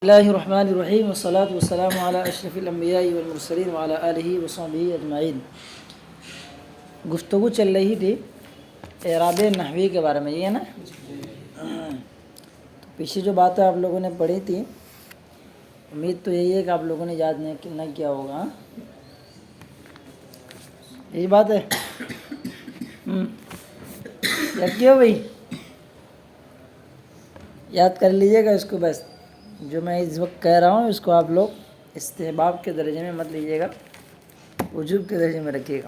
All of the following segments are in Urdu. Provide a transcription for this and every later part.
اللہ الرحمن الرحیم والصلاة والسلام علی اشرف الانبیاء والمرسلین وعلی آلہ وصحبہ اجمعین۔ گفتگو چل رہی تھی اعراب نحوی کے بارے میں، یہ ہے نا؟ تو پیچھے جو باتیں آپ لوگوں نے پڑھی تھی، امید تو یہی ہے کہ آپ لوگوں نے یاد نہ کیا ہوگا۔ یہی بات ہے، یاد کیا بھائی؟ یاد کر لیجیے گا اس کو، بس جو میں اس وقت کہہ رہا ہوں اس کو آپ لوگ استحباب کے درجے میں مت لیجیے گا، وجوب کے درجے میں رکھیے گا۔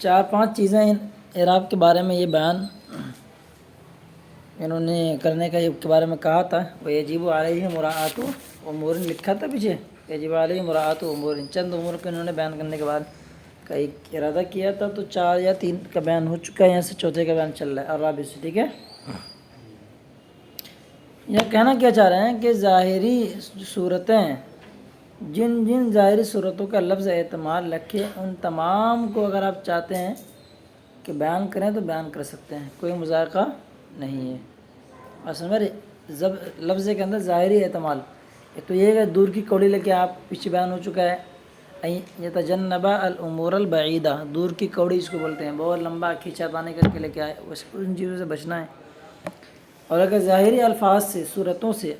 4-5 چیزیں اعراب کے بارے میں یہ بیان انہوں نے کرنے کے بارے میں کہا تھا۔ وہ یجب علیہ مراعات امور لکھا تھا پیچھے، یجب علیہ مراعات امور، چند امور کو انہوں نے بیان کرنے کے بعد کا ایک ارادہ کیا تھا، تو 4 یا 3 کا بیان ہو چکا ہے، یہاں سے چوتھے کا بیان چل رہا ہے الرابع سے، ٹھیک ہے؟ یہ کہنا کیا چاہ رہے ہیں کہ ظاہری صورتیں، جن ظاہری صورتوں کا لفظ احتمال رکھے، ان تمام کو اگر آپ چاہتے ہیں کہ بیان کریں تو بیان کر سکتے ہیں، کوئی مذائقہ نہیں ہے۔ اور سمجھ لفظ کے اندر ظاہری احتمال، ایک تو یہ ہے کہ دور کی کوڑی لے کے آپ پیچھے بیان ہو چکا ہے، یتجنب الامور البعیدہ، دور کی کوڑی اس کو بولتے ہیں، بہت لمبا کھینچا تانی کر کے لے کے آئے، ان چیزوں سے بچنا ہے۔ اور اگر ظاہری الفاظ سے، صورتوں سے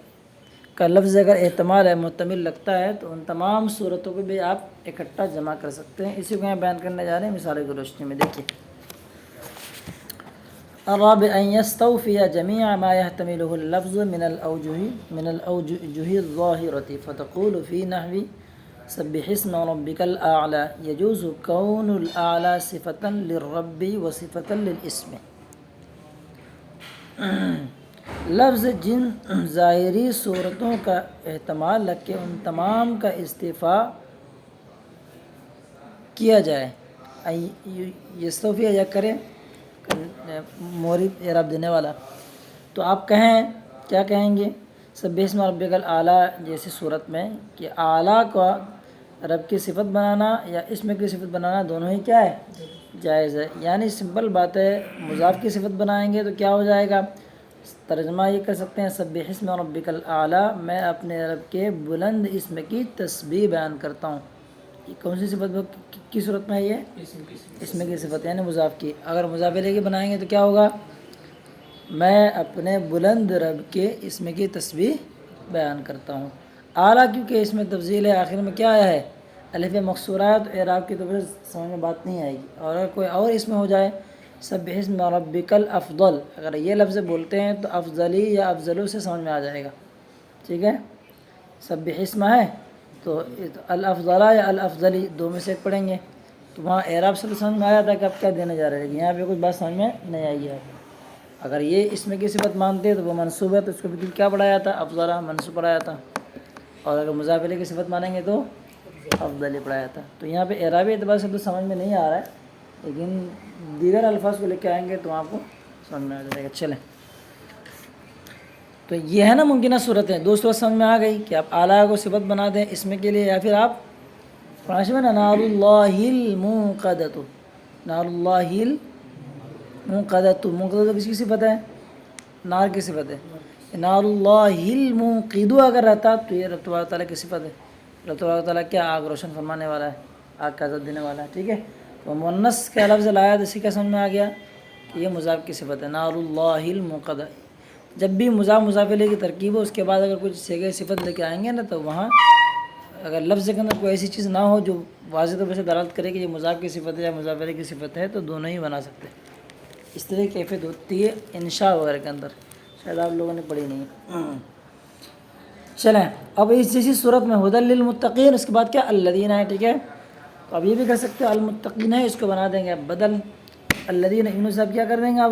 کا لفظ اگر احتمال ہے، محتمل لگتا ہے، تو ان تمام صورتوں کو بھی آپ اکٹھا جمع کر سکتے ہیں۔ اسی کو یہاں بیان کرنے جا رہے ہیں مثالوں کی روشنی میں، دیکھیے۔ الرابع ان يستوفي جميع ما يحتمله اللفظ من الأوجه الظاهرة، فتقول في نحو سبح اسم ربك الأعلى يجوز كون الأعلى صفة للرب وصفة للاسم۔ لفظ جن ظاہری صورتوں کا احتمال رکھ کے ان تمام کا استعفاء کیا جائے، یستوفی یا کرے مورب اعراب دینے والا، تو آپ کہیں کیا کہیں گے؟ سبح اسم ربک الاعلیٰ جیسی صورت میں کہ اعلیٰ کو رب کی صفت بنانا یا اسم کی صفت بنانا دونوں ہی کیا ہے؟ جائز ہے۔ یعنی سمپل بات ہے، مضاف کی صفت بنائیں گے تو کیا ہو جائے گا؟ ترجمہ یہ کر سکتے ہیں سبح اسم ربک الاعلیٰ، میں اپنے رب کے بلند اسم کی تسبیح بیان کرتا ہوں۔ یہ کون سی صفت کی صورت میں ہے؟ یہ اسم کی صفت، یعنی مضاف کی۔ اگر مضاف الیہ کی بنائیں گے تو کیا ہوگا؟ میں اپنے بلند رب کے اسم کی تسبیح بیان کرتا ہوں۔ اعلیٰ کیونکہ اس میں تفضیل ہے، آخر میں کیا آیا ہے؟ الف مقصورہ ہے، تو اعراب کی تو پھر سمجھ میں بات نہیں آئے گی۔ اور اگر کوئی اور اس میں ہو جائے سبح اسم ربک الافضل، اگر یہ لفظ بولتے ہیں تو افضلی یا افضلو سے سمجھ میں آ جائے گا، ٹھیک ہے؟ سبح اسم ہے تو الافضلہ یا الافضلی دو میں سے ایک پڑھیں گے، تو وہاں اعراب سے سمجھ میں آیا تھا کہ آپ کیا دینے جا رہے ہیں، یہاں پہ کچھ بات سمجھ میں نہیں آئی ہے۔ اگر یہ اسم کی صفت مانتے تو وہ منصوب ہے، تو اس کو بالکل کیا پڑھایا تھا؟ افضلہ منصوب پڑھایا تھا۔ اور اگر مضاف الیہ کی صفت مانیں گے تو افضلی پڑھایا تھا۔ تو یہاں پہ اعرابی اعتبار سے تو سمجھ میں نہیں آ رہا ہے، لیکن دیگر الفاظ کو لے کے آئیں گے تو آپ کو سمجھ میں آ جائے گا۔ چلیں، تو یہ ہے نا ممکنہ صورتیں، دو صورت سمجھ میں آ گئی کہ آپ اعلیٰ کو صفت بنا دیں اسم کے لیے، یا پھر آپ فرانسی میں نار اللہ الموقدۃ، نار اللہ الموقدۃ، موقدۃ کس کی صفت ہے؟ نار کی صفت ہے۔ نار اللہ الموقد اگر رہتا تو یہ رب تبارک تعالیٰ کی صفت ہے، رب تبارک تعالیٰ کیا آگ روشن فرمانے والا ہے، آگ کا عذاب دینے والا ہے، ٹھیک ہے؟ تو مؤنث کا لفظ لایا تو اسی کا سمجھ میں آ گیا کہ یہ مضاف کی صفت ہے، نار اللہ الموقدہ۔ جب بھی مضاف الیہ کی ترکیب ہو، اس کے بعد اگر کچھ صیغہ صفت لے کے آئیں گے نا، تو وہاں اگر لفظ کے اندر کوئی ایسی چیز نہ ہو جو واضح طور سے دلالت کرے کہ یہ مضاف کی صفت ہے یا مضاف الیہ کی صفت ہے، تو دونوں ہی بنا سکتے ہیں۔ اس طرح کی کیفیت ہوتی ہے انشاء وغیرہ کے اندر، شاید آپ لوگوں نے پڑھی نہیں۔ چلیں، اب اس جیسی صورت میں ھدی للمتقین، اس کے بعد کیا؟ الذین ہے، ٹھیک ہے؟ تو اب یہ بھی کر سکتے ہیں المتقین ہے، اس کو بنا دیں گے بدل الذین، ابن صاحب کیا کر دیں گے آپ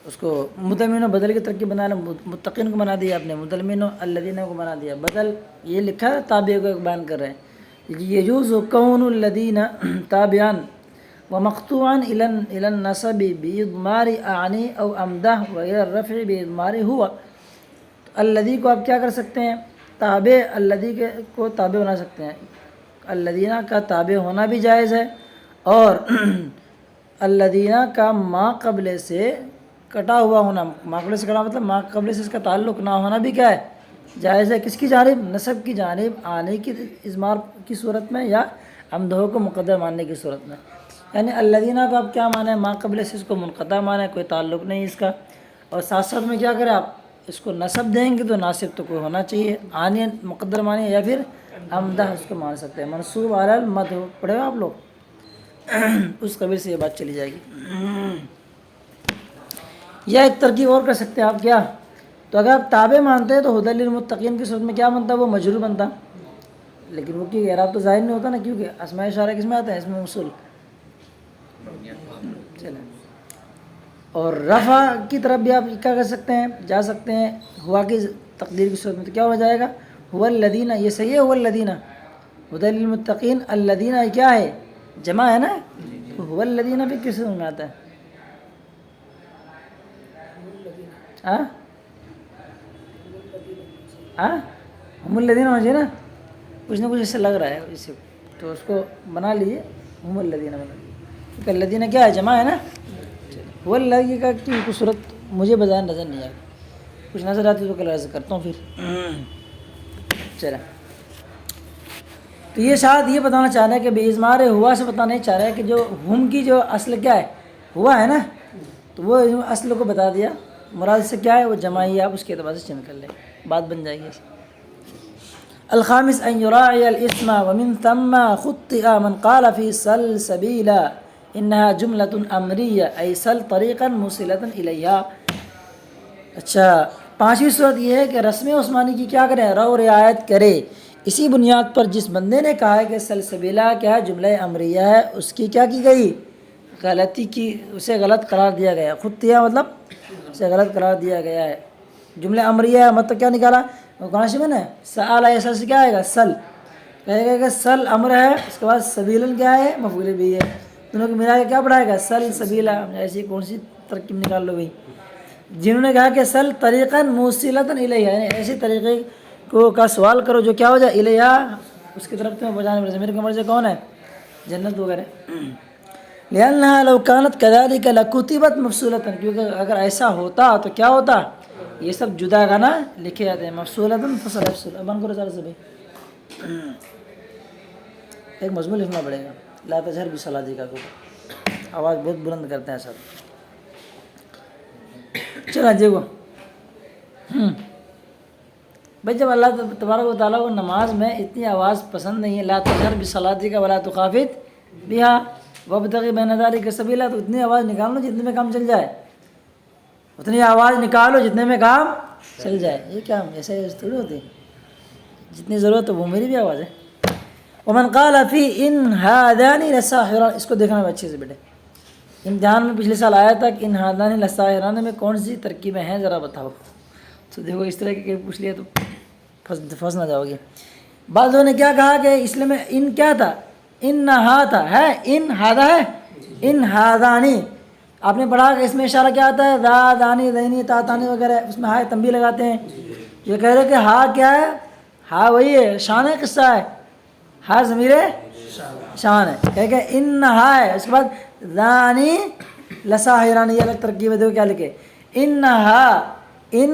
اس کو متمین و بدل کی ترکیب بنا لیں، متقین کو بنا دیا آپ نے، متمین و الذین کو بنا دیا بدل، یہ لکھا ہے تابع کو بیان کر رہے ہیں۔ یجوز کون الذین تابعا ومقطوعا الی النصب باضمار اعنی او امدح وغیر الرفع باضمار ہوا۔ الذی کو آپ کیا کر سکتے ہیں؟ تابع، الذی کو تابع بنا سکتے ہیں، الذین کا تابع ہونا بھی جائز ہے، اور الذین کا ما قبل سے کٹا ہوا ہونا، ما قبل سے کٹا مطلب ما قبل سے اس کا تعلق نہ ہونا بھی کیا ہے؟ جائز ہے۔ کس کی جانب؟ نسب کی جانب آنے کی اضمار کی صورت میں یا عمدہ کو مقدر ماننے کی صورت میں۔ یعنی الذین کو آپ کیا مانے؟ ما قبل سے اس کو منقطع مانے، کوئی تعلق نہیں اس کا، اور ساتھ ساتھ میں کیا کریں آپ اس کو نسب دیں گے تو ناصب تو کوئی ہونا چاہیے، آنے مقدر مانے یا پھر عمدہ اس کو مان سکتے ہیں، منصوب علی المد پڑھے گا آپ لوگ اس قبیل سے یہ بات چلی جائے گی۔ یا ایک ترکیب اور کر سکتے ہیں آپ، کیا؟ تو اگر آپ تابع مانتے ہیں تو ہدی للمتقین کی صورت میں کیا بنتا؟ وہ مجرور بنتا، لیکن وہ کی اعراب تو ظاہر نہیں ہوتا نا، کیونکہ اسماء اشارہ کس میں آتا ہے؟ اسم موصول۔ چلیں، اور رفع کی طرف بھی آپ کیا کر سکتے ہیں؟ جا سکتے ہیں ہوا کی تقدیر کی صورت میں، تو کیا ہو جائے گا؟ هو الذین، یہ صحیح ہے، هو الذین ہدی للمتقین، الذین کیا ہے؟ جمع ہے نا، تو هو الذین بھی کس میں آتا ہے؟ ہم الذین ہونا چاہیے نا، کچھ نہ کچھ اس سے لگ رہا ہے اس سے، تو اس کو بنا لیجیے ہم الذین بنا لیجیے، کیونکہ الذین کیا ہے؟ جمع ہے نا۔ وہ اللہ کا کی صورت مجھے بظاہر نظر نہیں آئی، کچھ نظر آتی تو کل عرض کرتا ہوں پھر۔ چلیں، تو یہ شاید یہ بتانا چاہ رہے ہیں کہ بے اضمار ہوا سے بتانا نہیں چاہ رہے ہیں کہ جو ہم کی جو اصل کیا ہے؟ ہوا ہے نا، تو وہ اصل کو بتا دیا، مراد سے کیا ہے؟ وہ جمع ہی، آپ اس کے اعتبار سے چین کر لیں، بات بن جائے گی۔ الخامس ان يراعي الاسم ومن ثم خطئ من قال في سل سبيلا انها جملة امریہ ای سل طریقا موصلة الیہا۔ اچھا، پانچویں صورت یہ ہے کہ رسم عثمانی کی کیا کریں؟ رو رعایت کرے، اسی بنیاد پر جس بندے نے کہا ہے کہ سلسبیلا کیا ہے؟ جملہ امریہ ہے، اس کی کیا کی گئی؟ غلطی کی، اسے غلط قرار دیا گیا۔ خطیہ مطلب اسے غلط قرار دیا گیا ہے، جملہ امریہ ہے مطلب کیا نکالا؟ کونسی میں نے سآل ہے، سل سے کیا آئے گا؟ سل، کہے گا کہ سل امر ہے، اس کے بعد سبیلن کیا ہے؟ مفعول بھی ہے، دونوں کو ملا کے کیا پڑھائے گا؟ سل سبیلا۔ ایسی کون سی ترکیب نکال لو بھائی؟ جنہوں نے کہا کہ سل طریقاً موصلۃ الیہا، یعنی ایسی طریقے کو کا سوال کرو جو کیا ہو جائے؟ الیہا، اس کی طرف تمہیں پہنچانے والے۔ ضمیر کا مرجع کون ہے؟ جنت وغیرہ۔ لأنها لو كانت كذلك لكتبت مفصولۃ، کیونکہ اگر ایسا ہوتا تو کیا ہوتا؟ یہ سب جدا گانا لکھے جاتے ہیں، مفصولۃ فصل افصول۔ اب ان کو رسالہ سے بھائی ایک مضمون لکھنا پڑے گا، لا تجہر بصلاتک کا کو آواز بہت بلند کرتے ہیں سب۔ چلا دیکھو بھائی، جب اللہ تبارک و تعالیٰ کو نماز میں اتنی آواز پسند نہیں ہے، لا تجہر بصلاتک ولا تخافت بہا وابتغ بین ذلک سبیلا، تو اتنی آواز نکال لو جتنے میں کام چل جائے، اتنی آواز نکالو جتنے میں کام چل جائے۔ یہ کیا ایسا تھوڑی ہوتی، جتنی ضرورت ہے وہ میری بھی آواز ہے۔ ومن قال فی ان ہذان لساحران، اس کو دیکھنا اچھے سے بیٹے، امتحان میں پچھلے سال آیا تھا کہ ان ہذان لساحران میں کون سی ترکیبیں ہیں ذرا بتاؤ، تو دیکھو اس طرح کے پوچھ لیا تو پھنس نہ جاؤ گے۔ بعضوں نے کیا کہا کہ اس میں ان کیا تھا؟ ان نہا تھا، ہے ان ہادا ہے، ان ہادانی آپ نے پڑھا کہ اس میں اشارہ کیا آتا ہے؟ دا دانی دینی تا تانی وغیرہ، اس میں ہائے تنبیہ لگاتے ہیں۔ یہ کہہ رہے کہ ہا کیا ہے؟ ہا وہی ہے، شان ہے، قصہ ہے، ہا ضمیر شان ہے، کہہ کہ ان نہا ہے، اس کے بعد دانی لساحرانی، یہ الگ ترکیب ہے، دیکھو کیا لکھے، ان نہا ان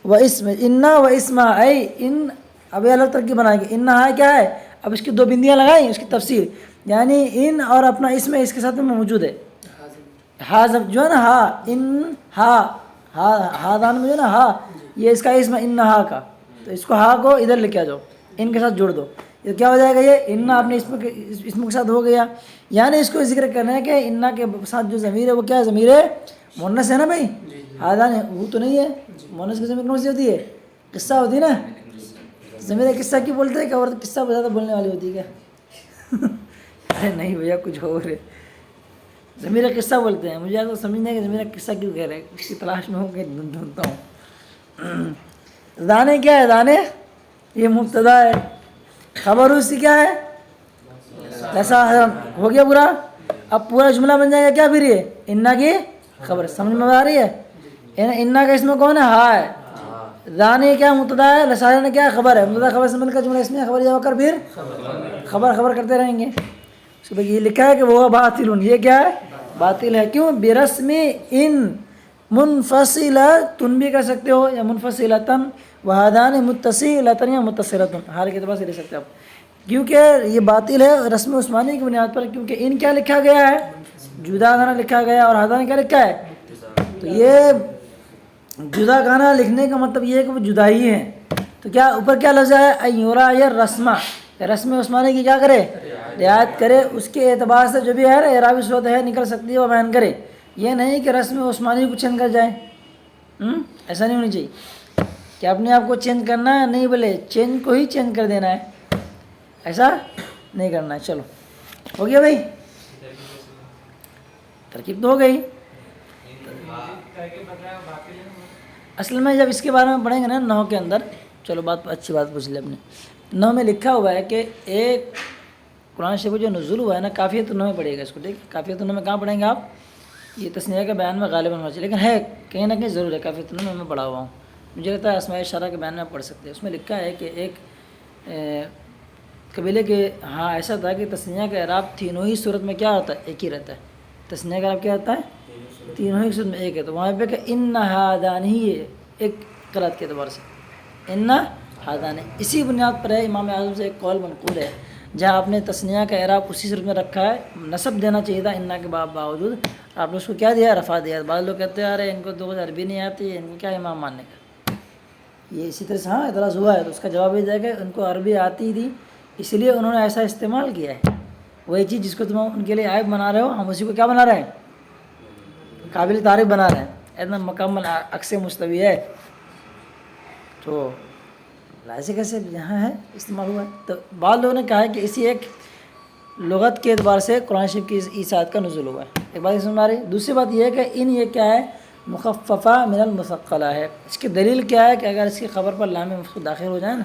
و اسم، ان و اسم ای ان، اب یہ الگ ترکیب بنائیں گے۔ ان نہا کیا ہے؟ اب اس کی دو بندیاں لگائیں، اس کی تفسیر، یعنی ان اور اپنا اسم اس کے ساتھ میں موجود ہے، ہا جو ہے نا، ہا ان ہا ہا دان میں جو ہے نا ہا، یہ اس کا اسم ان ہا کا، تو اس کو ہا کو ادھر لے کے آ جاؤ، ان کے ساتھ جوڑ دو، یہ کیا ہو جائے گا؟ یہ ان اپنے اسم کے ساتھ ہو گیا، یعنی اس کو ذکر کرنا ہے کہ ان کے ساتھ جو ضمیر ہے وہ کیا ہے؟ ضمیر مؤنث ہے نا بھائی، ہا دان وہ تو نہیں ہے، مؤنث کی ضمیر کون سی ہوتی ہے؟ قصہ ہوتی ہے نا، ضمیر قصہ کی بولتے ہیں کہ عورت قصہ زیادہ بولنے والی ہوتی ہے کیا؟ ارے نہیں بھیا، کچھ اور ہے، ضمیر قصہ بولتے ہیں، مجھے تو سمجھنا ہے کہ ضمیر قصہ کیوں کہہ رہے ہیں، اس کی تلاش میں ہوں کہ ڈھونڈتا ہوں۔ دانے کیا ہے؟ دانے یہ مبتدا ہے، خبر اس کی کیا ہے؟ ایسا ہو گیا پورا، اب پورا جملہ بن جائے گا کیا پھر؟ یہ انا کی خبر، سمجھ میں آ رہی ہے؟ انا کا اس میں کون ہے؟ ہا ہے، دانے کیا مبتدا ہے، لسائر نے کیا خبر ہے، مبتدا خبر سے مل کر جملہ اس میں خبر جا کر پھر خبر کرتے رہیں گے۔ یہ لکھا ہے کہ وہ باطل، یہ کیا ہے؟ باطل ہے، کیوں؟ برسم ان منفصلتن بھی کہہ سکتے ہو یا منفصلتن، وہادان متصلتن یا متصلتن، ہر کے اعتبار سے لے سکتے ہو آپ، کیونکہ یہ باطل ہے رسم عثمانی کی بنیاد پر، کیونکہ ان کیا لکھا گیا ہے، جدا گانا لکھا گیا ہے، اور ہادان کیا لکھا ہے، تو یہ جدا گانا لکھنے کا مطلب یہ ہے کہ وہ جدا ہی ہیں، تو کیا اوپر کیا لفظ ہے، ایورا یا رسمہ، رسم عثمانی کی کیا کرے، رعایت کرے، اس کے اعتبار سے جو بھی ہے اعرابی صورت ہے نکل سکتی ہے وہ بیان کرے، یہ نہیں کہ رسم عثمانی کو چینج کر جائے، ایسا نہیں ہونی چاہیے کہ اپنے آپ کو چینج کرنا ہے، نہیں بولے چینج کو ہی چینج کر دینا ہے، ایسا نہیں کرنا ہے۔ چلو ہو گیا بھائی، ترکیب تو ہو گئی۔ اصل میں جب اس کے بارے میں پڑھیں گے نا نحو کے اندر، چلو بات اچھی بات پوچھ لی اپنے، نحو میں لکھا ہوا ہے کہ ایک قرآن شریف جو نزول ہوا ہے نا، کافیت النحو میں پڑھیے گا اس کو، ٹھیک ہے، کافیت النحو میں کہاں پڑھیں گے آپ، یہ تثنیہ کے بیان میں غالباً ہونا چاہیے، لیکن ہے کہیں نہ کہیں ضرور ہے، کافیت النحو میں پڑھا ہوا ہوں، مجھے لگتا ہے اسماء اشارہ کے بیان میں آپ پڑھ سکتے ہیں، اس میں لکھا ہے کہ ایک قبیلے کے ہاں ایسا تھا کہ تثنیہ کا اعراب تینوں ہی صورت میں کیا ہوتا ہے، ایک ہی رہتا ہے، تثنیہ کا اعراب کیا ہوتا ہے، تینوں ہی صورت میں ایک ہے، تو وہاں پہ کہ ان ہادان ہی ہے ایک قرات کے اعتبار سے، ان ہادان، اسی بنیاد پر ہے امام اعظم سے ایک قول منقول ہے جہاں آپ نے تثنیہ کا اعراب اسی صورت میں رکھا ہے، نصب دینا چاہیے تھا انا کے باوجود آپ نے اس کو کیا دیا، رفع دیا، بعض لوگ کہتے ہیں ارے ان کو تو عربی نہیں آتی ہے، ان کو کیا امام ماننے کا، یہ اسی طرح سے ہاں اعتراض ہوا ہے، تو اس کا جواب یہ ہے کہ ان کو عربی آتی تھی اس لیے انہوں نے ایسا استعمال کیا ہے، وہی چیز جس کو تم ان کے لیے عیب بنا رہے ہو ہم اسی کو کیا بنا رہے ہیں، قابل تعریف بنا رہے ہیں، اتنا مکمل عکس مستوی ہے، تو ایسے کیسے یہاں ہے استعمال ہوا ہے، تو بعض لوگوں نے کہا ہے کہ اسی ایک لغت کے اعتبار سے قرآن شریف کی اس آیت کا نزول ہوا ہے، ایک بات سمجھ میں آ رہی ہے۔ دوسری بات یہ ہے کہ یہ کیا ہے، مخففہ من المثقلہ ہے، اس کی دلیل کیا ہے کہ اگر اس کی خبر پر لام مفعول داخل ہو جائے نا،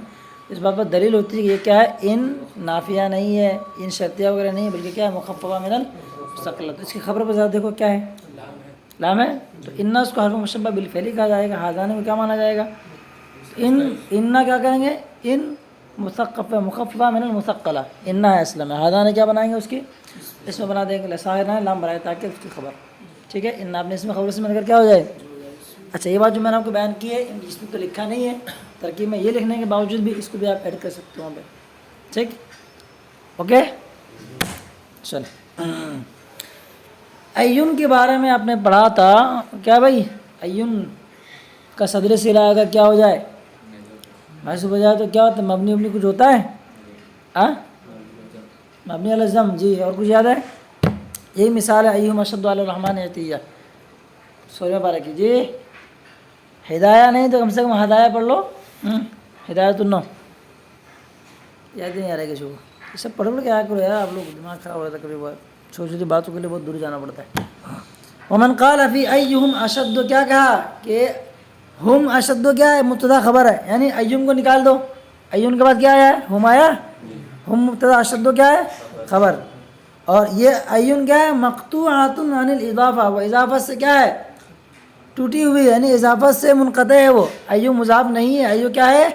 اس بات پر دلیل ہوتی ہے کہ یہ کیا ہے، ان نافیہ نہیں ہے، ان شرطیہ وغیرہ نہیں ہے، بلکہ کیا ہے، مخففہ من المثقلہ، تو اس کی خبر پر ذرا دیکھو کیا ہے، لام ہے، تو ان اس کو حرف مشبہ بالفعل کہا جائے گا، ہاذان میں کیا مانا جائے گا، ان کیا کریں گے، ان مخففہ من المثقلہ، ان ہے اصل میں، ہاذان کیا بنائیں گے اس کی، اس میں بنا دیں گے لساہر ہے، لام بنائے تاکہ اس کی خبر، ٹھیک ہے، ان آپ نے اس میں خبر سے مل کر کیا ہو جائے۔ اچھا یہ بات جو میں نے آپ کو بیان کی ہے اس میں تو لکھا نہیں ہے، ترکیب میں یہ لکھنے کے باوجود بھی اس کو بھی آپ ایڈ کر سکتے ہو، ٹھیک، اوکے، چل ایون کے بارے میں آپ نے پڑھا تھا کیا بھائی، ایون کا صدر صلہ اگر کیا ہو جائے، محسوب ہو جائے تو کیا ہوتا ہے، مبنی ابنی کچھ ہوتا ہے، مبنی علی الضم، جی، اور کچھ یاد ہے، یہی مثال ہے ایہم اشد علی الرحمن عطیہ، 16 پارہ کی، جی، ہدایہ نہیں تو کم سے کم ہدایہ پڑھ لو، ہدایت النو، یاد نہیں آ رہا ہے کسی کو، یہ سب پڑھ کے آیا کرو یار، آپ لوگ دماغ خراب ہو رہا تھا کبھی بار، چھوٹی چھوٹی باتوں کے لیے بہت دور جانا پڑتا ہے۔ ومن قال فی ایہم اشد، کیا کہا کہ ہم اشد کیا ہے، مبتدا خبر ہے، یعنی ایہم کو نکال دو، ایہم کے بعد کیا آیا ہے، ہم آیا، ہم مبتدا، اشد کیا ہے خبر، اور یہ ایہم کیا ہے، مقطوعۃ عن الاضافہ، وہ اضافت سے کیا ہے، ٹوٹی ہوئی، یعنی اضافت سے منقطع ہے، وہ ایہم مضاف نہیں ہے، ایہم کیا ہے،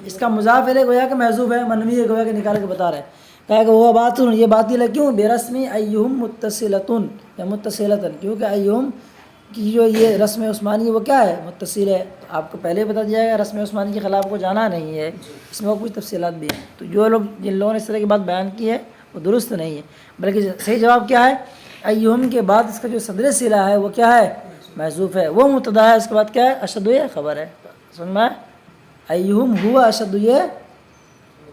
اس کا مضاف ہے گویا کہ محذوف ہے، منوی ہے گویا کہ نکال کے بتا رہے ہیں، کہا کہ وہ باطل، یہ باطل ہے، کیوں، برسمی ایہم متصلۃ یا متصلۃ، کیونکہ ایہم کی جو یہ رسم عثمانی وہ کیا ہے، متصل ہے، تو آپ کو پہلے بتا دیا گیا رسم عثمانی کے خلاف کو جانا نہیں ہے، اس میں کچھ تفصیلات بھی ہیں، تو جو لوگ جن لوگوں نے اس طرح کی بات بیان کی ہے وہ درست نہیں ہے، بلکہ صحیح جواب کیا ہے، ایہم کے بعد اس کا جو صدر صلہ ہے وہ کیا ہے، محذوف ہے، وہ مبتدا ہے، اس کے بعد کیا ہے، اشد یہ خبر ہے، سمجھ میں، ایہم ہوا اشد، یہ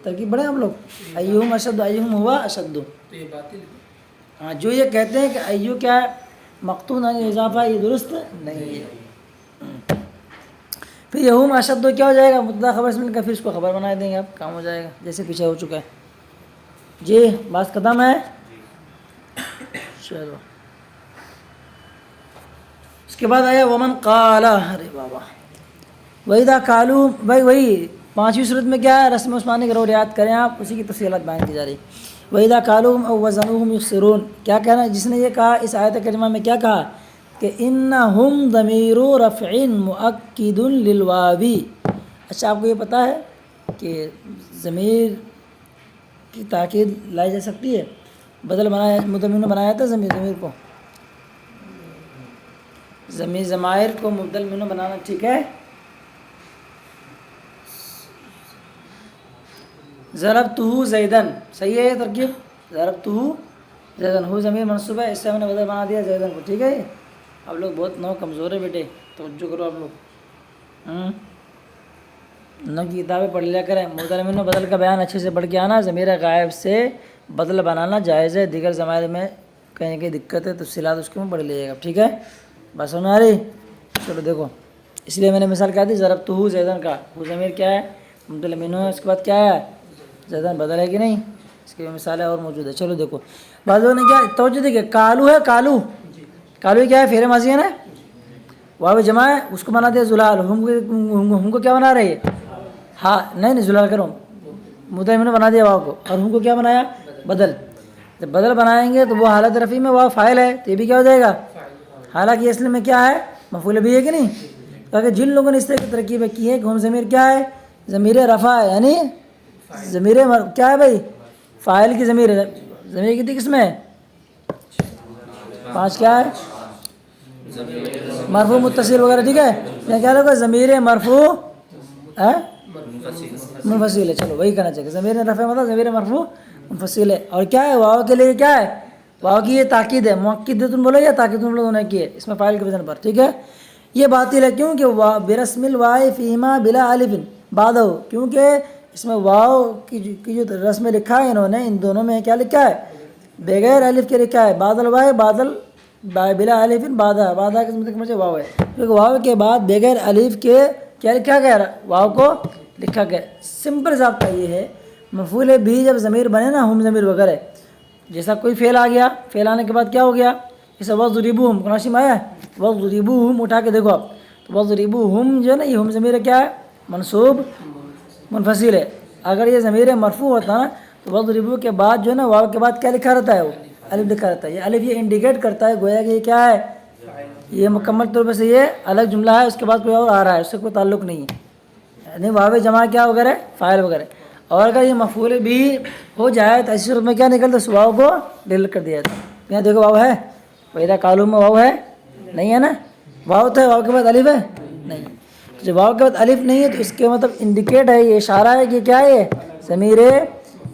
ترکیب بڑھیں ہم لوگ، ایہم اشد، ایہم ہوا اشد، ہاں جو یہ کہتے ہیں کہ ایو کیا ہے، مقطوع عن اضافہ، یہ درست نہیں ہے۔ پھر یہم اشد کیا ہو جائے گا، مبتدا خبر سے مل کر پھر اس کو خبر بنا دیں گے آپ، کام ہو جائے گا، جیسے پیچھے ہو چکا ہے، جی بات ختم ہے، چلو اس کے بعد آیا ومن قال، ارے بابا، وَإِذَا قَالُوا، بھائی وہی 5ویں صورت میں کیا ہے، رسم عثمانی کی رعایت کریں آپ، اسی کی تفصیلات بیان کی جا رہی۔ وَإِذَا قَالُوا أَوْ وَزَنُوهُمْ يُخْسِرُونَ، کیا کہنا ہے جس نے یہ کہا اس آیت کریمہ میں، کیا کہا کہ إِنَّهُمْ ضَمِيرُ رَفْعٍ مُؤَكِّدٌ لِلْوَاوِ، اچھا آپ کو یہ پتہ ہے کہ ضمیر کی تاکید لائی جا سکتی ہے، بدل بنایا، مضمر نے بنایا تھا ضمیر کو، ضمائر کو مبدل منہ بنانا، ٹھیک ہے. ضربتہ زیدن، صحیح ہے یہ ترکیب. ضربتہ زیدن، ہو ضمیر منصوب ہے، اس سے ہم نے بدل بنا دیا زیدن کو، ٹھیک ہے. آپ لوگ بہت نو کمزور ہے بیٹے، توجہ کرو آپ لوگ. نو کی کتابیں پڑھ لیا کریں. مبدل منہ بدل کا بیان اچھے سے پڑھ کے آنا. ضمیر غائب سے بدل بنانا جائز ہے، دیگر ضمائر میں کہیں کہ دقت ہے تفصیلات اس کے میں پڑھ لیجیے گا، ٹھیک ہے. بس سمجھ آ رہی؟ چلو دیکھو، اس لیے میں نے مثال کیا دی ضربتہ زیدن کا. وہ ضمیر کیا ہے؟ مبدل منہ ہے، اس کے بعد کیا ہے؟ زیدن بدل ہے کہ نہیں. اس کی مثالیں اور موجود ہے. چلو دیکھو، بعض لوگوں نے کیا توجہ دیکھیے، کالو ہے، کالو. کالو کیا ہے؟ فعل ماضی ہے نا، واو جمع ہے، اس کو بنا دیا زلال. ہم کو کیا بنا رہے ہے؟ ہاں نہیں زلال کرو، مبدل منہ بنا دیا واو کو، اور ہم کو کیا بنایا؟ بدل. جب بدل بنائیں گے تو وہ حالت رفع میں واو فاعل ہے، تو یہ بھی کیا ہو جائے گا؟ حالانکہ اصل میں کیا ہے؟ مفعول بھی ہے کہ نہیں. کیونکہ جن لوگوں نے اس طرح کی ترکیبیں کی ہے کہ ہم ضمیر کیا ہے؟ ضمیر رفع ہے، یعنی ضمیر کیا ہے بھائی؟ فاعل کی ضمیر ہے. ضمیر کتنی قسم ہے؟ 5. کیا ہے؟ مرفوع متصل وغیرہ، ٹھیک ہے. یہاں کیا لگا؟ ضمیر مرفوع منفصل ہے. چلو وہی کہنا چاہیے، ضمیر رفع مطلب ضمیر مرفوع منفصل ہے. اور کیا ہے؟ واو کے لیے کیا ہے؟ واو کی یہ تاکید ہے. مؤکد تم بولو یا تاکید تم لوگوں نے کی ہے، اس میں فاعل کے وزن پر، ٹھیک ہے. یہ باطل ہے، کیوں کہ برسم الواو فیما بلا الف بعدہ، کیونکہ اس میں واو کی جو رسم لکھا ہے انہوں نے، ان دونوں میں کیا لکھا ہے؟ بغیر الف کے لکھا ہے. بادل واو بادل بلا الف بادہ، بادہ کے مطلب مجھے واو ہے، کیونکہ واو کے بعد بغیر الف کے کیا لکھا گیا؟ واو کو لکھا گیا. سمپل ضابطہ یہ ہے، مفعول بھی جب ضمیر بنے نا، ہم ضمیر وغیرہ، جیسا کوئی فعل آ گیا، فعل آنے کے بعد کیا ہو گیا؟ جیسے وَضْرِبُوهُمْ قرآن میں آیا ہے، وَضْرِبُوهُمْ اٹھا کے دیکھو آپ، تو وَضْرِبُوهُمْ جو ہے نا، یہ ہم ضمیر کیا ہے؟ منصوب منفصل ہے. اگر یہ ضمیر مرفوع ہوتا نا تو وَضْرِبُوه کے بعد جو ہے نا، واو کے بعد کیا لکھا رہتا ہے؟ وہ الف لکھا رہتا ہے. یہ الف یہ انڈیکیٹ کرتا ہے گویا کہ یہ کیا ہے؟ یہ مکمل طور پر سے یہ الگ جملہ ہے، اس کے بعد کوئی اور آ رہا ہے، اس سے کوئی تعلق نہیں ہے. یعنی واو جمع کیا وغیرہ؟ فاعل وغیرہ. اور اگر یہ مفعول بھی ہو جائے تو ایسی صورت میں کیا نکلتا؟ اس واو کو ڈیلیٹ کر دیا جاتا. یہاں دیکھو واو ہے، وَإِذَا قَالُوا میں واو ہے نہیں ہے نا، واو تو ہے، واو کے بعد الف ہے نہیں. جب واو کے بعد الف نہیں ہے تو اس کے مطلب انڈیکیٹ ہے، یہ اشارہ ہے کہ کیا ہے؟ ضمیر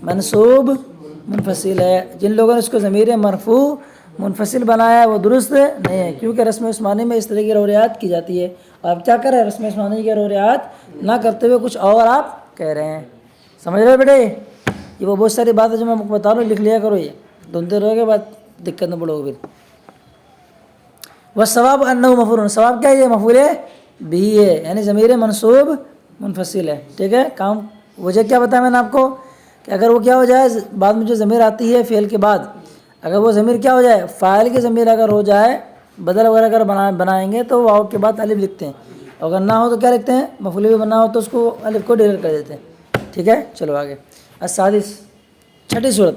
منصوب منفصل ہے. جن لوگوں نے اس کو ضمیر مرفوع منفصل بنایا ہے وہ درست نہیں ہے، کیونکہ رسم عثمانی میں اس طرح کی روریات کی جاتی ہے. آپ کیا کر رہے ہیں؟ رسم عثمانی کی روریات نہ کرتے ہوئے کچھ اور آپ کہہ رہے ہیں. سمجھ رہے بیٹے؟ یہ وہ بہت ساری باتیں جو میں بتا رہا ہوں، لکھ لیا کرو، یہ ڈھونڈتے رہو گے بعد دقت نہ پڑو گے پھر. والصواب انہ مفعول، ثواب کیا ہے؟ یہ مفعول بھی ہے، یعنی ضمیر منصوب منفصل ہے، ٹھیک ہے. کام وجہ کیا بتایا میں نے آپ کو کہ اگر وہ کیا ہو جائے، بعد میں جو ضمیر آتی ہے فعل کے بعد، اگر وہ ضمیر کیا ہو جائے؟ فاعل کی ضمیر اگر ہو جائے، بدل وغیرہ اگر بنائیں گے تو واو کے بعد الف لکھتے ہیں. اگر نہ ہو تو کیا لکھتے ہیں؟ مفعول بھی بننا ہو تو اس کو الف کو ڈیلیٹ کر دیتے ہیں، ٹھیک ہے. چلو آگے. السادس، چھٹی صورت،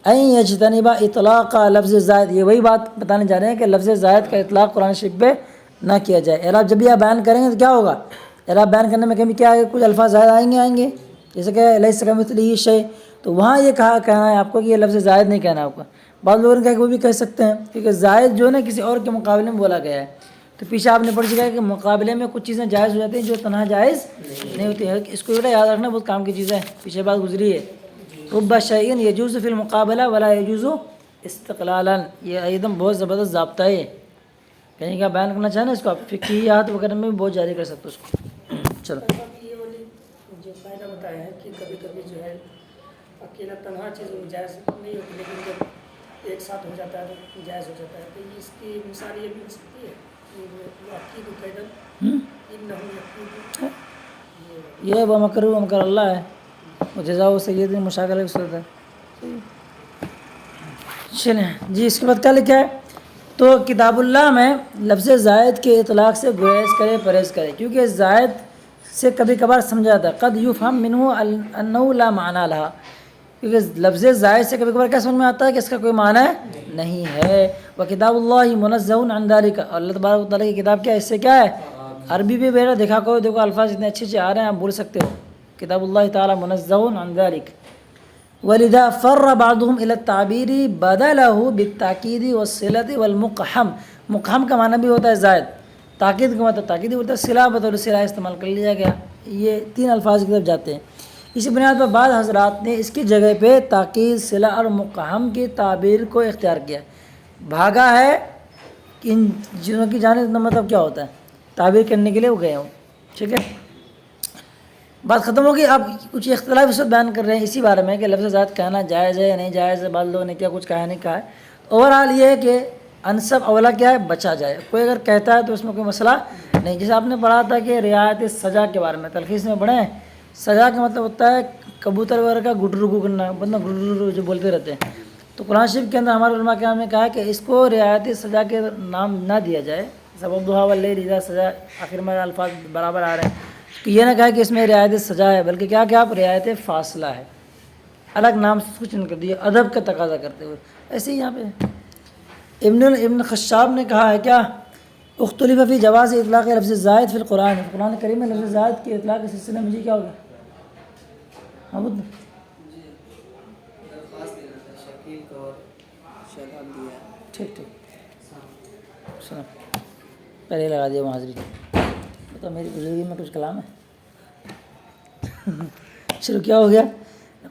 این یجتنب اطلاق لفظ زائد. یہ وہی بات بتانے جا رہے ہیں کہ لفظ زائد کا اطلاق قرآن شریف پہ نہ کیا جائے. اعراب جب بھی آپ بیان کریں گے تو کیا ہوگا؟ اعراب بیان کرنے میں کبھی کیا ہے؟ کچھ الفاظ زائد آئیں گے، جیسے کہ لیس کمثلہ شیء، تو وہاں یہ کہنا ہے آپ کو کہ یہ لفظ زائد نہیں کہنا ہے آپ کو. بعض لوگوں نے کہا کہ وہ بھی کہہ سکتے ہیں، کیونکہ زائد جو ہے نا کسی اور کے مقابلے میں بولا گیا ہے. تو پیچھے آپ نے پڑھ چکا ہے کہ مقابلے میں کچھ چیزیں جائز ہو جاتی ہیں جو تنہا جائز نہیں ہوتی ہے. اس کو یاد رکھنا، بہت کام کی چیز ہے، پیچھے بات گزری ہے. رب شیء یجوز فی المقابلہ ولا یجوز استقلالا، یہ ایک دم بہت زبردست ضابطہ ہے. کہیں کا بیان کرنا چاہیں نا اس کو آپ فقہیات وغیرہ میں بھی بہت جاری کر سکتے اس کو. چلو یہ والی جو فائدہ بتایا ہے کہ کبھی کبھی جو ہے اکیلا تنہا چیز جائز نہیں ہوتی، لیکن جب ایک ساتھ ہو جاتا ہے تو جائز ہو جاتا ہے. تو اس کی مثال یہ بھی ہو سکتی ہے یہ بمکر مکر اللہ ہے، جزاء سیئۃ مشاغلہ کی صورت ہے. چلیں جی، اس کے بعد کیا لکھا ہے؟ تو کتاب اللہ میں لفظ زائد کے اطلاق سے گریز کرے، پرہیز کرے، کیونکہ زائد سے کبھی کبھار سمجھا جاتا ہے. قد یفہم منہ انہ لا معنی لہا، کیونکہ لفظ زائد سے کبھی کبھار کیا سمجھ میں آتا ہے کہ اس کا کوئی معنی نہیں ہے. وکتاب اللہ منزہ عن ذلک، اللہ تبارک و تعالیٰ کی کتاب کیا ہے؟ اس سے کیا ہے؟ عربی بھی بیٹا دیکھا کرو، دیکھو الفاظ اتنے اچھے اچھے آ رہے ہیں، آپ بول سکتے ہو. کتاب اللہ تعالیٰ منزہ عن ذلک. ولذا فر بعضهم الى التعبیر بدلہ بالتاکید والصلۃ والمقحم. مقحم کا معنی بھی ہوتا ہے زائد، تاکید کا مطلب تاکید ہوتا ہے، صلہ بطور صلہ استعمال کر لیا گیا، یہ 3 الفاظ کی طرف جاتے ہیں۔ اسی بنیاد پر بعض حضرات نے اس کی جگہ پہ تاکید، صلہ اور مقام کی تعبیر کو اختیار کیا۔ بھاگا ہے ان چیزوں کی جانب، مطلب کیا ہوتا ہے؟ تعبیر کرنے کے لیے وہ گئے ہوں، ٹھیک ہے۔ بات ختم ہوگی۔ اب کچھ اختلاف اس وقت بیان کر رہے ہیں اسی بارے میں کہ لفظ ذات کہنا جائز ہے یا نہیں جائز ہے، بعض لوگوں نے کیا کچھ کہا نہیں کہا ہے۔ اوورآل یہ ہے کہ انسب اولا کیا ہے، بچا جائے۔ کوئی اگر کہتا ہے تو اس میں کوئی مسئلہ نہیں۔ جیسے آپ نے پڑھا تھا کہ رعایت سزا کے بارے میں تلخیص میں پڑھے ہیں، سزا کا مطلب ہوتا ہے کبوتر وغیرہ کا گڈرگو کرنا، بندہ گڈرگو جو بولتے رہتے ہیں۔ تو قرآن شریف کے اندر ہمارے علماء کرام نے کہا کہ اس کو رعایت سزا کے نام نہ دیا جائے، سب الضحیٰ واللیل اذا سجا، آخر میں الفاظ برابر آ رہے ہیں، کہ یہ نہ کہا کہ اس میں رعایت سزا ہے، بلکہ کیا کہ آپ رعایت فاصلہ ہے، الگ نام سے کچھ نہیں کر دیا، ادب کا تقاضا کرتے ہوئے۔ ایسے ہی یہاں پہ ابن خشاب نے کہا ہے کیا، اختلف فی جواز اطلاق لفظ زائد فی القرآن، قرآن کریم میں لفظ زائد کے اطلاق کے سلسلے میں مجھے کیا ہوگا؟ حمود ٹھیک سنا پہلے لگا دیا حاضری، تو میری بزرگی میں کچھ کلام ہے۔ شروع کیا ہو گیا؟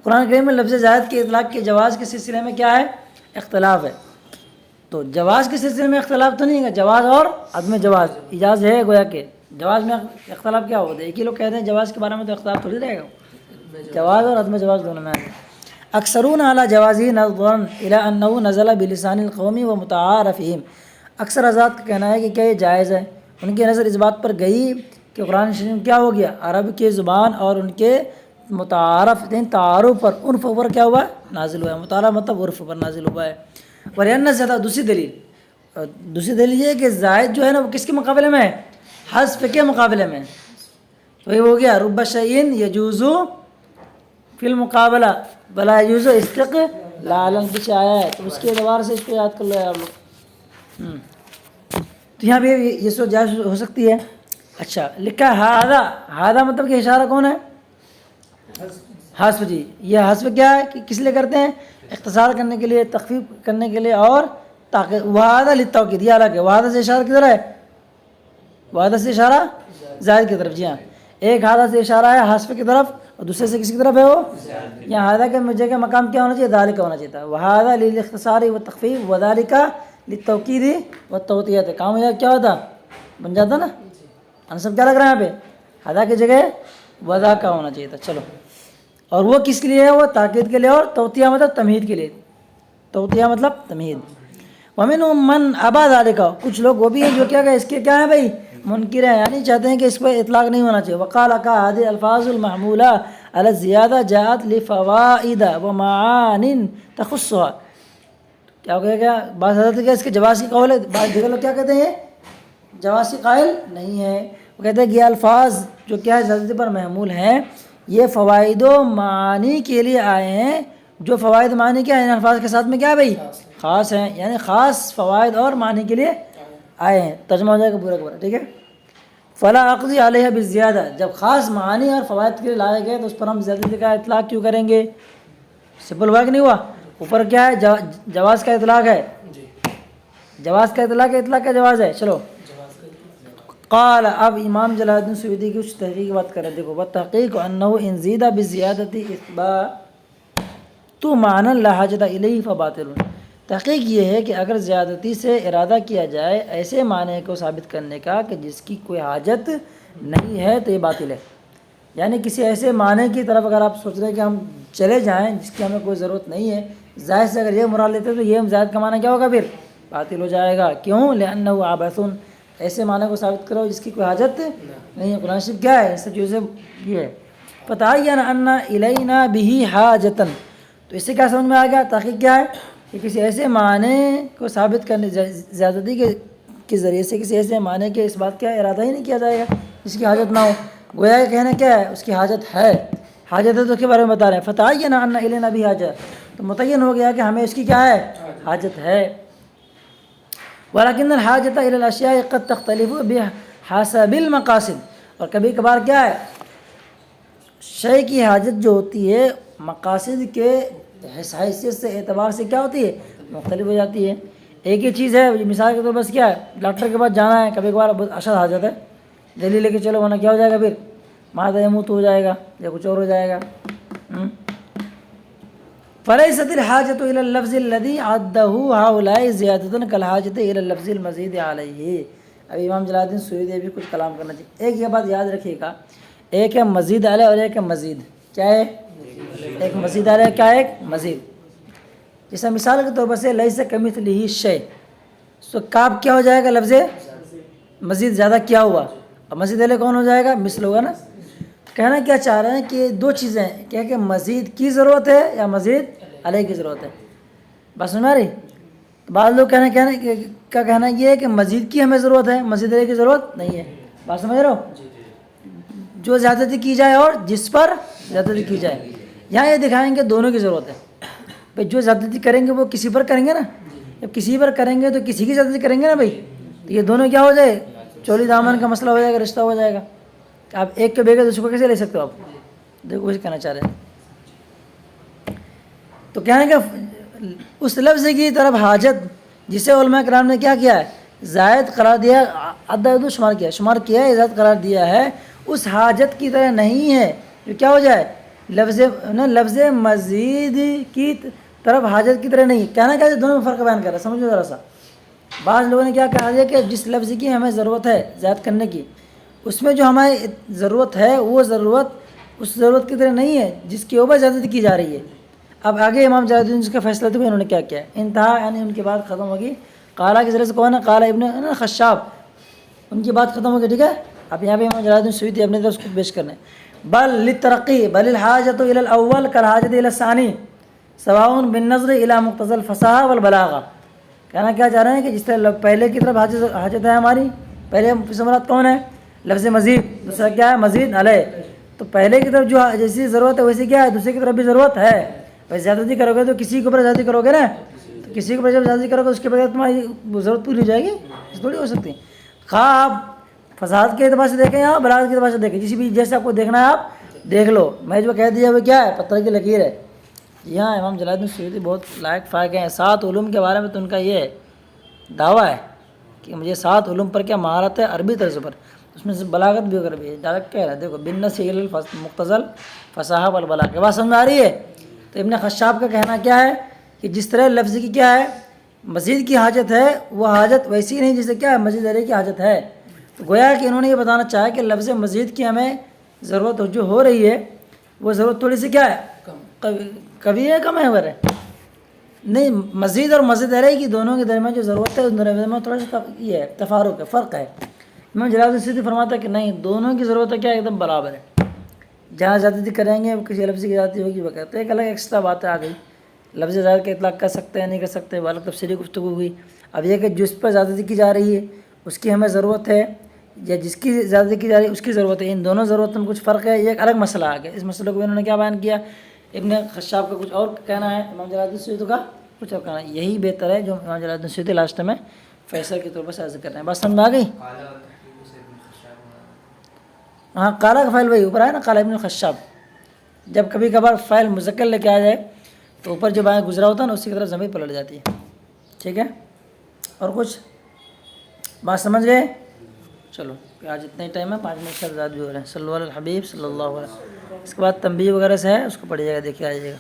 قرآن کریم میں لفظ زائد کے اطلاق کے جواز کے سلسلے میں کیا ہے؟ اختلاف ہے۔ تو جواز کے سلسلے میں اختلاف تو نہیں ہے، جواز اور عدم جواز، اجاز ہے گویا کہ جواز میں اختلاف کیا ہوتا ہے؟ ایک ہی لوگ کہتے ہیں جواز کے بارے میں تو اختلاف تھوڑی رہے گا، جواز اور عدم جواز دونوں میں ہے۔ اکثرون علی جوازی نظرا الی انہ نزل بلسان القوم و متعارفہم، اکثر حضرات کا کہنا ہے کہ کیا یہ جائز ہے، ان کی نظر اس بات پر گئی کہ قرآن شریف کیا ہو گیا، عرب کے زبان اور ان کے متعارف تعارف پر، عرف پر کیا ہوا ہے؟ نازل ہوا ہے۔ متعارف مطلب عرف پر نازل ہوا ہے۔ ورنہ زیادہ دوسری دلیل یہ ہے کہ زائد جو ہے نا وہ کس کے مقابلے میں ہے؟ حذف کے مقابلے میں۔ تو یہ ہو گیا رب شیء یجوز فی المقابلہ بلا یجوز استقلالا، پیچھے آیا ہے، تو اس کے اعتبار سے اس کو یاد کر لو آپ لوگ۔ تو یہاں پہ یہ سو جائز ہو سکتی ہے۔ اچھا لکھا ہے ہادہ مطلب کہ اشارہ کون ہے؟ حذف جی، یہ حذف کیا ہے کہ کس لیے کرتے ہیں؟ اختصار کرنے کے لیے، تخفیف کرنے کے لیے، اور تاکہ وعدہ للتوکید، یہ الگ ہے۔ وعدہ سے اشارہ کدھر ہے؟ وعدہ سے اشارہ زائد کی طرف، جی ہاں، ایک ہادہ سے اشارہ ہے حذف کی طرف اور دوسرے سے کس کی طرف ہے وہ؟ یہاں ہادہ کے جگہ مقام کیا ہونا چاہیے؟ ذالک ہونا چاہیے تھا۔ وہذا للاختصار والتخفیف وذالک للتوکید والتوطیہ، کام یہ کیا ہوتا؟ بن جاتا نا، انصب کیا لگ رہا ہے یہاں پہ؟ ہادہ کی جگہ وذا کا ہونا چاہیے تھا۔ چلو، اور وہ کس کے لیے ہے؟ وہ تاکید کے لیے، اور توطیہ مطلب تمہید کے لیے، توطیہ مطلب تمہید۔ ومنہم من ابا ذالک، کچھ لوگ وہ بھی ہیں جو کیا کہ اس کے کیا ہے بھائی؟ منکر ہیں، یعنی چاہتے ہیں کہ اس پہ اطلاق نہیں ہونا چاہیے۔ وقال کا هذه الفاظ المحمولہ علی الزیادہ جاءت لفوائد ومعان تخصها، کیا ہو گیا؟ بعض حضرت کیا اس کے جواز کی قول ہے، بعض دیگر لوگ کیا کہتے ہیں جواز کی قائل نہیں ہے، وہ کہتے ہیں کہ یہ الفاظ جو کیا ہے زیادتی پر محمول ہیں، یہ فوائد و معانی کے لیے آئے ہیں، جو فوائد معنی کیا ہے ان الفاظ کے ساتھ میں کیا ہے بھائی؟ خاص ہیں، یعنی خاص فوائد اور معنی کے لیے آئے ہیں۔ ترجمہ ہو جائے گا پورا کا پورا، ٹھیک ہے۔ فلا اقضی علیہ بالزیادہ، جب خاص معنی اور فوائد کے لیے لائے گئے تو اس پر ہم زیادتی کا اطلاق کیوں کریں گے؟ سمپل ہوا کہ نہیں ہوا؟ اوپر کیا ہے؟ جواز کا اطلاق ہے، جواز کا اطلاق ہے، اطلاق کا جواز ہے۔ چلو قال، اب امام جلال الدین سیوطی کی کچھ تحقیق کی بات کر رہے ہیں، دیکھو والتحقیق انہ ان زیدہ بزیادۃ اثبات معنی لا حاجۃ الیہ فباطل، تحقیق یہ ہے کہ اگر زیادتی سے ارادہ کیا جائے ایسے معنی کو ثابت کرنے کا کہ جس کی کوئی حاجت نہیں ہے تو یہ باطل ہے۔ یعنی کسی ایسے معنی کی طرف اگر آپ سوچ رہے ہیں کہ ہم چلے جائیں جس کی ہمیں کوئی ضرورت نہیں ہے، ظاہر سے اگر یہ مراد لیتے ہیں تو یہ زائد کا معنی کیا ہوگا؟ پھر باطل ہو جائے گا۔ کیوں؟ لأنہ عبث، ایسے معنی کو ثابت کرو جس کی کوئی حاجت نہیں ہے۔ قرآن شریف کیا ہے؟ سب چیزیں یہ ہے۔ فتعین ان الینا بہ حاجۃ، تو اس سے کیا سمجھ میں آ گیا؟ تحقیق کیا ہے کہ کسی ایسے معنی کو ثابت کرنے، زیادتی کے ذریعے سے کسی ایسے معنی کے اس بات کا ارادہ ہی نہیں کیا جائے گا جس کی حاجت نہ ہو۔ گویا کہ کہنا کیا ہے؟ اس کی حاجت ہے، حاجت ہے تو اس کے بارے میں بتا رہے ہیں۔ فتعین ان الینا بہ حاجۃ، تو متعین ہو گیا کہ ہمیں اس کی کیا ہے؟ حاجت ہے۔ ولیکن الحاجۃ الی الاشیاء قد تختلف بحسب المقاصد، اور کبھی کبھار کیا ہے؟ شے کی حاجت جو ہوتی ہے مقاصد کے حیثیت سے، اعتبار سے کیا ہوتی ہے؟ مختلف ہو جاتی ہے۔ ایک ہی چیز ہے، مثال کے طور پر بس کیا ہے، ڈاکٹر کے پاس جانا ہے، کبھی کبھار بہت اشد حاجت ہے، جلدی لے کے چلو ورنہ کیا ہو جائے گا، پھر مادہ یموت ہو جائے گا یا کچھ اور ہو جائے گا۔ فلیست الحاجۃ الی اللفظ الذی عدہ ہؤلاء زیادۃ کالحاجۃ الی اللفظ المزید علیہ۔ اب امام جلال الدین سیوطی بھی کچھ کلام کرنا چاہیے۔ ایک یہ بات یاد رکھیے گا، ایک ہے مزید علیہ اور ایک ہے مزید، کیا ہے؟ ایک مزید علیہ، کیا ہے؟ ایک مزید۔ جیسے مثال کے طور پر سے لیس کمثلہ شیء، تو کاف کیا ہو جائے گا؟ لفظ مزید زیادہ کیا ہوا، اور مزید علیہ کون ہو جائے گا؟ مثل ہوگا نا۔ کہنا کیا چاہ رہے ہیں کہ دو چیزیں ہیں، کیا کہ مزید کی ضرورت ہے یا مزید علیہ کی ضرورت ہے؟ بس سمجھ رہی؟ بعض لوگ کا کہنا یہ ہے کہ مزید کی ہمیں ضرورت ہے، مزید علیہ کی ضرورت نہیں ہے۔ بات سمجھ رہے ہو؟ جو زیادتی کی جائے اور جس پر زیادتی کی جائے، یہاں یہ دکھائیں گے دونوں کی ضرورت ہے۔ بھائی جو زیادتی کریں گے وہ کسی پر کریں گے نا، جب کسی پر کریں گے تو کسی کی زیادتی کریں گے نا بھائی، تو یہ دونوں کیا ہو جائے؟ چولی دامن کا مسئلہ ہو جائے گا، رشتہ ہو جائے گا۔ آپ ایک کے بغیر دوسرے کو کیسے لے سکتے ہو؟ آپ دیکھو وہی کہنا چاہ رہے ہیں۔ تو کیا ہے کہ اس لفظ کی طرف حاجت جسے علماء کرام نے کیا کیا ہے؟ زائد قرار دیا، عدد شمار کیا ہے، زائد قرار دیا ہے، اس حاجت کی طرح نہیں ہے جو کیا ہو جائے؟ لفظ مزید کی طرف حاجت کی طرح نہیں۔ کہنا کیا ہے؟ دونوں میں فرق بیان کر رہا ہے، سمجھو ذرا سا۔ بعض لوگوں نے کیا کہا ہے کہ جس لفظ کی ہمیں ضرورت ہے زیاد کرنے کی، اس میں جو ہمیں ضرورت ہے وہ ضرورت اس ضرورت کی طرح نہیں ہے جس کی اوپر زیادتی کی جا رہی ہے۔ اب آگے امام جلال الدین کا فیصلہ تھا، انہوں نے کیا کیا ہے؟ انتہا یعنی ان کی بات ختم ہوگی۔ قالا کے ذریعے سے کون ہے؟ قالا ابن خشاب، ان کی بات ختم ہوگی، ٹھیک ہے۔ اب یہاں پہ امام جلال الدین سیوطی اپنے طرف خود پیش کرنے، بل للترقی بل الحاجۃ الی الاول کالحاجۃ الی الثانی سواء بالنظر الی مقتضی الفصاحہ والبلاغہ۔ کہنا کیا چاہ رہے ہیں کہ جس طرح پہلے کی طرف حاجت ہے ہماری، پہلے مراد کون ہے؟ لفظ مزید، دوسرا کیا ہے؟ مزید علیہ۔ تو پہلے کی طرف جو جیسی ضرورت ہے ویسی کیا ہے؟ دوسرے کی طرف بھی ضرورت ہے۔ بھائی زیادتی کرو گے تو کسی کے اوپر زیادتی کرو گے نا، تو کسی کے اوپر جب زیادتی کرو گے اس کے بغیر تمہاری ضرورت پوری ہو جائے گی، اس تھوڑی ہو سکتی۔ خواہ آپ فساد کے اعتبار سے دیکھیں یا بلاغت کے اعتبار سے دیکھیں، جسی بھی جیسے آپ کو دیکھنا ہے آپ دیکھ لو، میں جو کہہ دیا وہ کیا ہے؟ پتھر کی لکیر ہے۔ یہاں امام جلال الدین سیوطی بہت لائق فائق ہیں۔ 7 علوم کے بارے میں تو ان کا یہ دعویٰ ہے کہ مجھے 7 علوم پر کیا مہارت ہے، عربی طرز پر، اس میں سے بلاغت بھی اگر بھی ڈائریکٹ کہہ رہا ہے، دیکھو بالنص الی المقتضی الفصاحہ والبلاغہ، بات سمجھ آ رہی ہے؟ تو ابن خشاب کا کہنا کیا ہے کہ جس طرح لفظ کی کیا ہے؟ مزید کی حاجت ہے، وہ حاجت ویسی نہیں جیسے کیا ہے؟ مزید علیہ کی حاجت ہے۔ تو گویا کہ انہوں نے یہ بتانا چاہا کہ لفظ مزید کی ہمیں ضرورت جو ہو رہی ہے وہ ضرورت تھوڑی سی کیا ہے؟ کبھی ہے، کم ہے، ور ہے نہیں۔ مزید اور مزید علیہ کی دونوں کے درمیان جو ضرورت ہے اس درمیان تھوڑا سا یہ ہے، تفارق ہے، فرق ہے۔ امام جلال الدین سیوطی فرماتا ہے کہ نہیں، دونوں کی ضرورت ہے کیا ایک دم برابر ہے۔ جہاں زیادتی کریں گے کسی لفظ کی زیادتی ہوگی وہ کہتے ہیں، ایک الگ ایکسٹرا بات آ گئی، لفظ زیادہ کا اطلاق کر سکتے ہیں نہیں کر سکتے، وہ الگ تفصیلی گفتگو ہوئی۔ اب یہ کہ جس پر زیادتی کی جا رہی ہے اس کی ہمیں ضرورت ہے یا جس کی زیادتی کی جا رہی ہے اس کی ضرورت ہے، ان دونوں ضرورتوں میں کچھ فرق ہے، یہ ایک الگ مسئلہ آ گیا۔ اس مسئلے کو انہوں نے کیا بیان کیا؟ ابن خشاب کا کچھ اور کہنا ہے، امام جلال الدین سیوطی کا کچھ اور کہنا ہے۔ یہی بہتر ہے جو امام جلال الدین سیوطی لاسٹ میں فیصل کے طور پر سازی کر رہے ہیں۔ بات سمجھ میں آ گئی؟ ہاں، قالا کا فعل وہی اوپر ہے نا، قالا ابن خشاب۔ جب کبھی کبھار فعل مذکر لے کے آ جائے تو اوپر جو بائیں گزرا ہوتا ہے نا اسی کی طرف ضمیر پلٹ جاتی ہے، ٹھیک ہے۔ اور کچھ بات سمجھ گئے؟ چلو آج اتنا ہی ٹائم ہے، 5 منٹ سے زیادہ بھی ہو رہے ہیں۔ صلی اللہ علیہ الحبیب صلی اللہ علیہ وسلم۔ اس کے بعد تنبیہ وغیرہ سے ہے، اس کو پڑھیے گا، دیکھیے آئیے گا۔